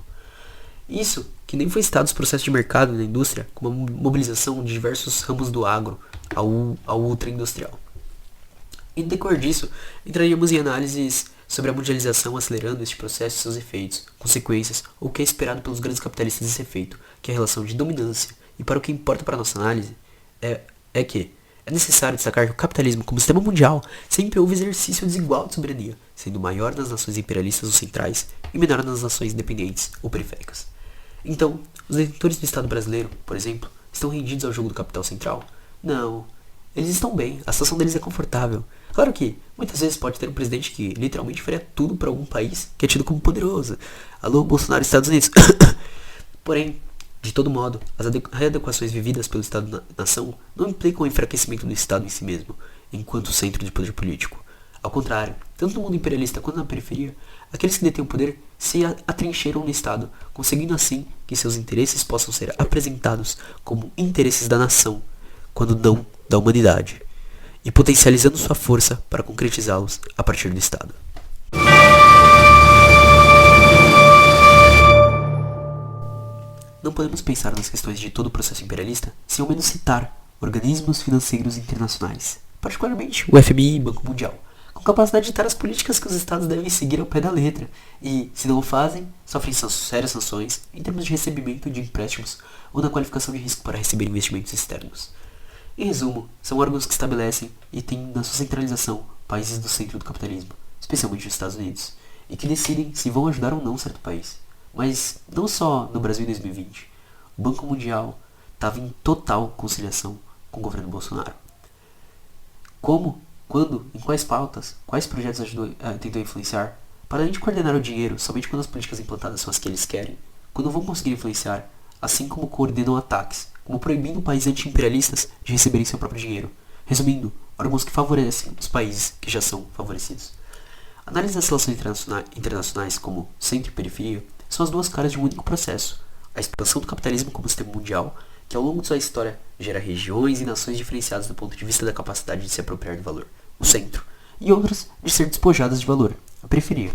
Isso que nem foi citado os processos de mercado na indústria, como a mobilização de diversos ramos do agro ao ultra-industrial. E no decorrer disso, entraríamos em análises sobre a mundialização acelerando este processo e seus efeitos, consequências, ou o que é esperado pelos grandes capitalistas desse efeito, que é a relação de dominância. E para o que importa para a nossa análise, é que É necessário destacar que o capitalismo como sistema mundial sempre houve exercício desigual de soberania, sendo maior nas nações imperialistas ou centrais e menor nas nações independentes ou periféricas. Então, os detentores do Estado brasileiro, por exemplo, estão rendidos ao jogo do capital central? Não. Eles estão bem, a situação deles é confortável. Claro que, muitas vezes pode ter um presidente que literalmente faria tudo para algum país que é tido como poderoso. Alô, Bolsonaro, Estados Unidos. Porém, de todo modo, as readequações vividas pelo Estado-nação não implicam o enfraquecimento do Estado em si mesmo, enquanto centro de poder político. Ao contrário, tanto no mundo imperialista quanto na periferia, aqueles que detêm o poder se atrincheiram no Estado, conseguindo assim que seus interesses possam ser apresentados como interesses da nação, quando não da humanidade, e potencializando sua força para concretizá-los a partir do Estado. Não podemos pensar nas questões de todo o processo imperialista sem ao menos citar organismos financeiros internacionais, particularmente o FMI e Banco Mundial, com capacidade de ditar as políticas que os estados devem seguir ao pé da letra e, se não o fazem, sofrem sérias sanções em termos de recebimento de empréstimos ou na qualificação de risco para receber investimentos externos. Em resumo, são órgãos que estabelecem e têm na sua centralização países do centro do capitalismo, especialmente os Estados Unidos, e que decidem se vão ajudar ou não certo país. Mas não só no Brasil em 2020. O Banco Mundial estava em total conciliação com o governo Bolsonaro. Como, quando, em quais pautas, quais projetos tentou influenciar, para além de coordenar o dinheiro somente quando as políticas implantadas são as que eles querem, quando vão conseguir influenciar, assim como coordenam ataques, como proibindo países anti-imperialistas de receberem seu próprio dinheiro. Resumindo, órgãos que favorecem os países que já são favorecidos. Análise das relações internacionais como centro e periferia são as duas caras de um único processo. A expansão do capitalismo como sistema mundial, que ao longo de sua história gera regiões e nações diferenciadas do ponto de vista da capacidade de se apropriar do valor, o centro, e outras de ser despojadas de valor, a periferia.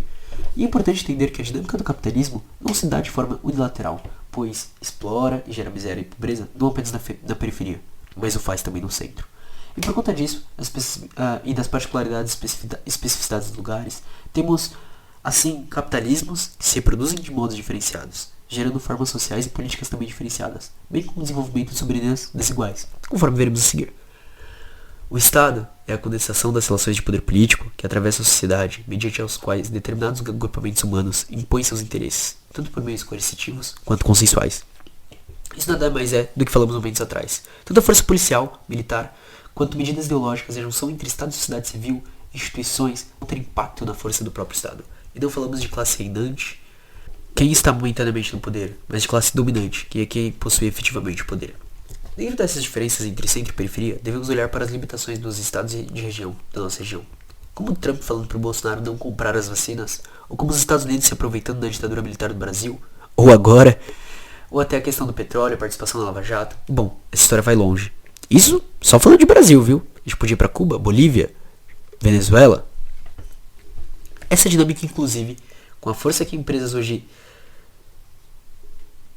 E é importante entender que a dinâmica do capitalismo não se dá de forma unilateral, pois explora e gera miséria e pobreza não apenas na periferia, mas o faz também no centro. E por conta disso, e das particularidades e especificidades dos lugares, temos assim, capitalismos que se reproduzem de modos diferenciados, gerando formas sociais e políticas também diferenciadas, bem como o desenvolvimento de soberanias desiguais, conforme veremos a seguir. O Estado é a condensação das relações de poder político que atravessa a sociedade, mediante aos quais determinados agrupamentos humanos impõem seus interesses, tanto por meios coercitivos quanto consensuais. Isso nada mais é do que falamos momentos atrás. Tanto a força policial, militar, quanto medidas ideológicas e a junção entre Estado e sociedade civil, instituições, vão ter impacto na força do próprio Estado. E não falamos de classe reinante, quem está momentaneamente no poder, mas de classe dominante, que é quem possui efetivamente o poder. Dentro dessas diferenças entre centro e periferia, devemos olhar para as limitações dos estados de região, da nossa região. Como o Trump falando para o Bolsonaro não comprar as vacinas, ou como os Estados Unidos se aproveitando da ditadura militar do Brasil, ou agora, ou até a questão do petróleo, a participação na Lava Jato. Bom, essa história vai longe. Isso só falando de Brasil, viu? A gente podia ir para Cuba, Bolívia, Venezuela. Essa dinâmica, inclusive, com a força que empresas hoje...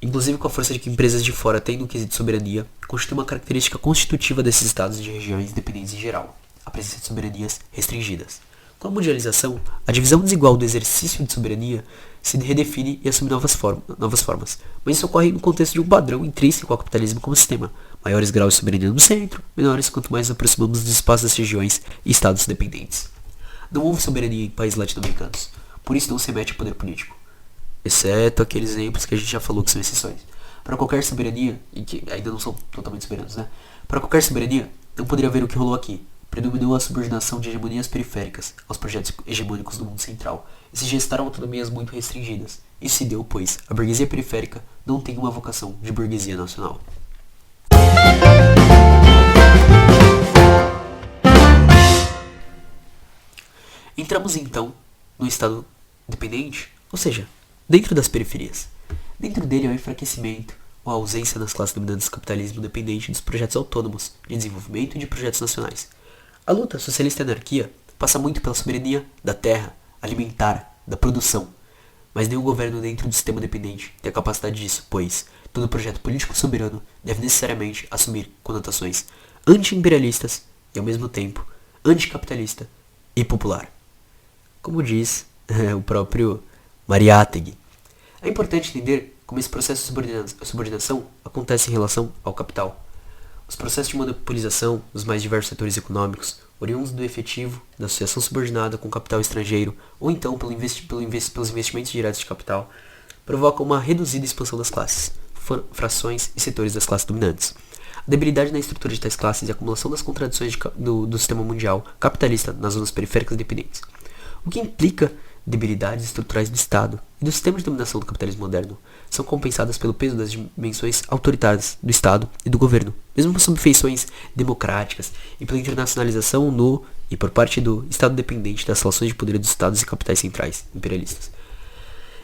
Inclusive com a força de que empresas de fora têm no quesito de soberania, constitui uma característica constitutiva desses estados de regiões independentes em geral, a presença de soberanias restringidas. Com a mundialização, a divisão desigual do exercício de soberania se redefine e assume novas formas, mas isso ocorre no contexto de um padrão intrínseco ao capitalismo como sistema. Maiores graus de soberania no centro, menores quanto mais nos aproximamos dos espaços das regiões e estados dependentes. Não houve soberania em países latino-americanos, por isso não se mete ao poder político. Exceto aqueles exemplos que a gente já falou que são exceções. Para qualquer soberania, e que ainda não são totalmente soberanos, né? Para qualquer soberania, não poderia haver o que rolou aqui. Predominou a subordinação de hegemonias periféricas aos projetos hegemônicos do mundo central, e se gestaram autonomias muito restringidas. Isso se deu, pois a burguesia periférica não tem uma vocação de burguesia nacional. Entramos então no estado dependente, ou seja, dentro das periferias. Dentro dele é o enfraquecimento ou a ausência das classes dominantes do capitalismo dependente dos projetos autônomos de desenvolvimento e de projetos nacionais. A luta socialista e anarquia passa muito pela soberania da terra, alimentar, da produção, mas nenhum governo dentro do sistema dependente tem a capacidade disso, pois todo projeto político soberano deve necessariamente assumir conotações anti-imperialistas e, ao mesmo tempo, anticapitalista e popular. Como diz o próprio Mariátegui. É importante entender como esse processo de subordinação acontece em relação ao capital. Os processos de monopolização dos mais diversos setores econômicos, oriundos do efetivo, da associação subordinada com capital estrangeiro, ou então pelos investimentos diretos de capital, provocam uma reduzida expansão das classes, frações e setores das classes dominantes. A debilidade na estrutura de tais classes e a acumulação das contradições do sistema mundial capitalista nas zonas periféricas dependentes, o que implica debilidades estruturais do Estado e do sistema de dominação do capitalismo moderno, são compensadas pelo peso das dimensões autoritárias do Estado e do governo, mesmo sob feições democráticas, e pela internacionalização no e por parte do Estado dependente das relações de poder dos Estados e capitais centrais imperialistas.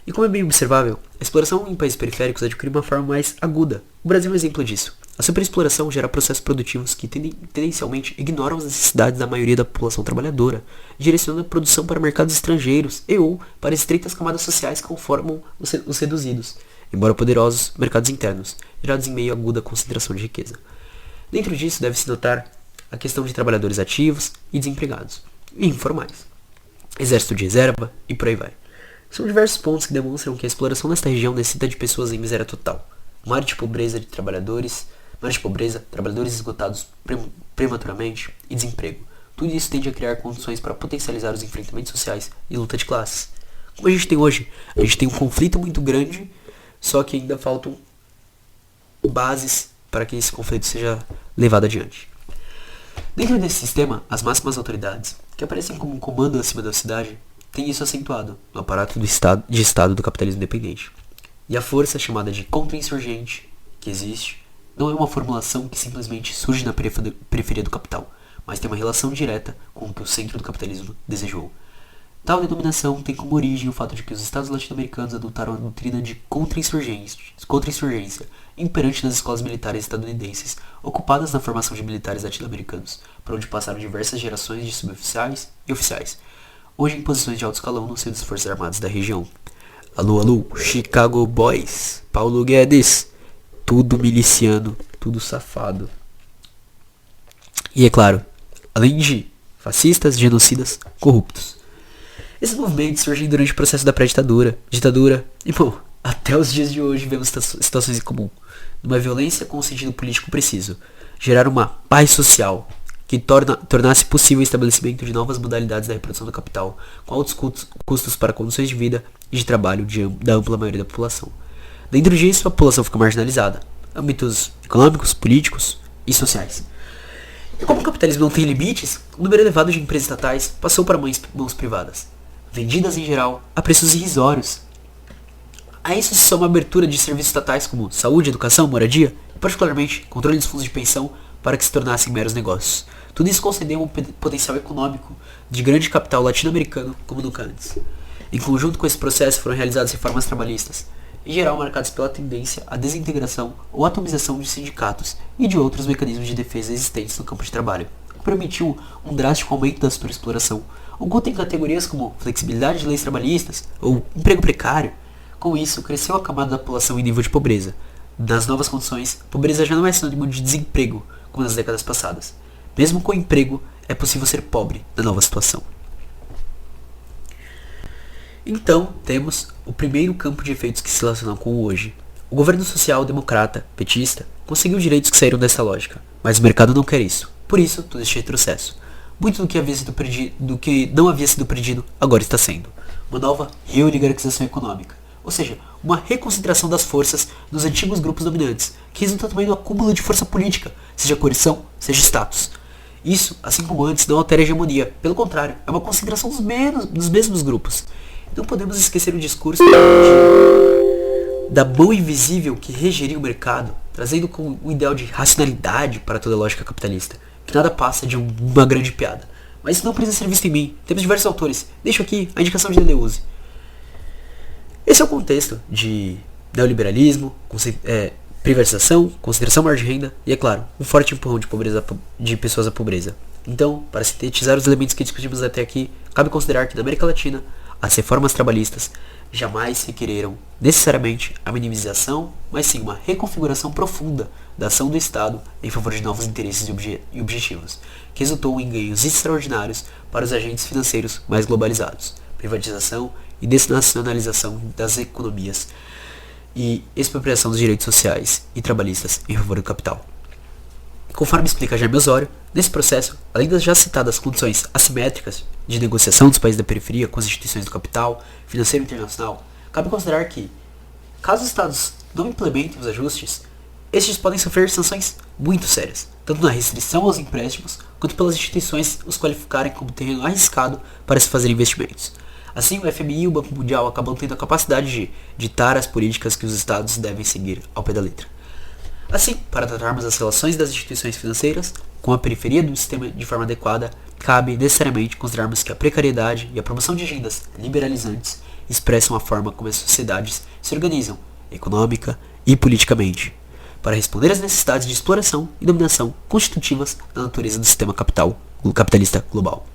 E como é bem observável, a exploração em países periféricos adquire uma forma mais aguda. O Brasil é um exemplo disso. A superexploração gera processos produtivos que tendencialmente ignoram as necessidades da maioria da população trabalhadora, direcionando a produção para mercados estrangeiros e ou para estreitas camadas sociais que conformam os reduzidos, embora poderosos, mercados internos, gerados em meio à aguda concentração de riqueza. Dentro disso deve-se notar a questão de trabalhadores ativos e desempregados, e informais, exército de reserva e por aí vai. São diversos pontos que demonstram que a exploração nesta região necessita de pessoas em miséria total, mar de pobreza, trabalhadores esgotados prematuramente e desemprego. Tudo isso tende a criar condições para potencializar os enfrentamentos sociais e luta de classes. Como a gente tem hoje, a gente tem um conflito muito grande, só que ainda faltam bases para que esse conflito seja levado adiante. Dentro desse sistema, as máximas autoridades, que aparecem como um comando acima da cidade, têm isso acentuado no aparato de Estado do capitalismo dependente. E a força chamada de contra-insurgente, que existe, não é uma formulação que simplesmente surge na periferia do capital, mas tem uma relação direta com o que o centro do capitalismo desejou. Tal denominação tem como origem o fato de que os estados latino-americanos adotaram a doutrina de contra-insurgência imperante nas escolas militares estadunidenses, ocupadas na formação de militares latino-americanos, por onde passaram diversas gerações de suboficiais e oficiais, hoje em posições de alto escalão no seio das Forças Armadas da região. Alô, Chicago Boys, Paulo Guedes, tudo miliciano, tudo safado. E é claro, além de fascistas, genocidas, corruptos. Esses movimentos surgem durante o processo da pré-ditadura, ditadura, e bom, até os dias de hoje vemos situações em comum. Numa violência com um sentido político preciso, gerar uma paz social que tornasse possível o estabelecimento de novas modalidades da reprodução do capital, com altos custos para condições de vida e de trabalho da ampla maioria da população. Dentro disso, a população fica marginalizada, âmbitos econômicos, políticos e sociais. E como o capitalismo não tem limites, o número elevado de empresas estatais passou para mãos privadas, vendidas em geral a preços irrisórios. A isso se soma a abertura de serviços estatais como saúde, educação, moradia e, particularmente, controle dos fundos de pensão para que se tornassem meros negócios. Tudo isso concedeu um potencial econômico de grande capital latino-americano como nunca antes. Em conjunto com esse processo foram realizadas reformas trabalhistas, em geral marcadas pela tendência à desintegração ou atomização de sindicatos e de outros mecanismos de defesa existentes no campo de trabalho, que permitiu um drástico aumento da superexploração, oculto em categorias como flexibilidade de leis trabalhistas ou emprego precário. Com isso, cresceu a camada da população em nível de pobreza. Nas novas condições, pobreza já não é sinônimo de desemprego, como nas décadas passadas. Mesmo com emprego, é possível ser pobre na nova situação. Então, temos o primeiro campo de efeitos que se relacionam com o hoje. O governo social-democrata, petista, conseguiu direitos que saíram dessa lógica, mas o mercado não quer isso. Por isso, todo este retrocesso. Muito do que não havia sido perdido, agora está sendo. Uma nova reoligarquização econômica. Ou seja, uma reconcentração das forças nos antigos grupos dominantes, que resulta também no acúmulo de força política, seja coerção, seja status. Isso, assim como antes, não altera a hegemonia. Pelo contrário, é uma concentração dos mesmos grupos. Não podemos esquecer o discurso da mão invisível que regeria o mercado, trazendo com um ideal de racionalidade para toda a lógica capitalista, que nada passa de uma grande piada. Mas isso não precisa ser visto em mim. Temos diversos autores. Deixo aqui a indicação de Deleuze. Esse é o contexto de neoliberalismo, privatização, concentração maior de renda e, é claro, um forte empurrão de pessoas à pobreza. Então, para sintetizar os elementos que discutimos até aqui, cabe considerar que na América Latina, as reformas trabalhistas jamais requereram necessariamente a minimização, mas sim uma reconfiguração profunda da ação do Estado em favor de novos interesses e objetivos, que resultou em ganhos extraordinários para os agentes financeiros mais globalizados, privatização e desnacionalização das economias e expropriação dos direitos sociais e trabalhistas em favor do capital. Conforme explica Jaime Osório, nesse processo, além das já citadas condições assimétricas de negociação dos países da periferia com as instituições do capital financeiro internacional, cabe considerar que, caso os Estados não implementem os ajustes, estes podem sofrer sanções muito sérias, tanto na restrição aos empréstimos, quanto pelas instituições os qualificarem como terreno arriscado para se fazer investimentos. Assim, o FMI e o Banco Mundial acabam tendo a capacidade de ditar as políticas que os Estados devem seguir ao pé da letra. Assim, para tratarmos as relações das instituições financeiras com a periferia do sistema de forma adequada, cabe necessariamente considerarmos que a precariedade e a promoção de agendas liberalizantes expressam a forma como as sociedades se organizam, econômica e politicamente, para responder às necessidades de exploração e dominação constitutivas da natureza do sistema capitalista global.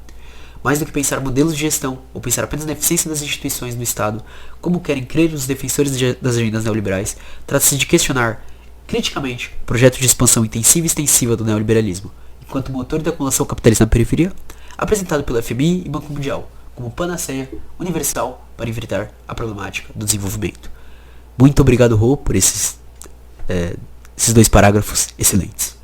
Mais do que pensar modelos de gestão ou pensar apenas na eficiência das instituições do Estado, como querem crer os defensores das agendas neoliberais, trata-se de questionar criticamente o projeto de expansão intensiva e extensiva do neoliberalismo, enquanto motor da acumulação capitalista na periferia, apresentado pelo FMI e Banco Mundial como panaceia universal para enfrentar a problemática do desenvolvimento. Muito obrigado, Rô, por esses 2 parágrafos excelentes.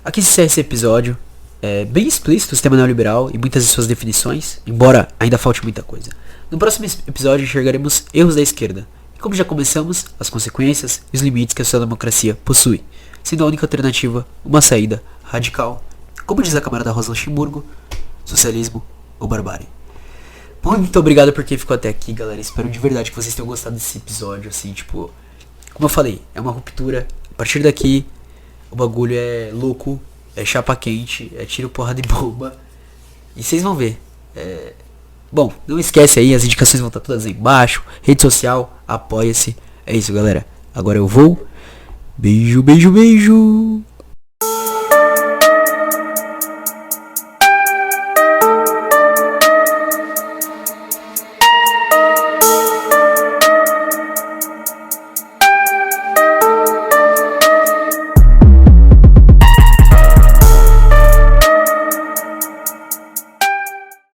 Aqui se encerra esse episódio. É bem explícito o sistema neoliberal e muitas de suas definições, embora ainda falte muita coisa. No próximo episódio enxergaremos erros da esquerda, e como já começamos, as consequências e os limites que a social-democracia possui, sendo a única alternativa uma saída radical, como diz a camarada Rosa Luxemburgo, socialismo ou barbárie. Muito obrigado por quem ficou até aqui, galera. Espero de verdade que vocês tenham gostado desse episódio, assim, tipo, como eu falei, é uma ruptura. A partir daqui, o bagulho é louco, é chapa quente, é tiro, porrada de bomba. E vocês vão ver. Bom, não esquece aí, as indicações vão estar todas aí embaixo. Rede social, apoia-se. É isso, galera. Agora eu vou. Beijo, beijo, beijo.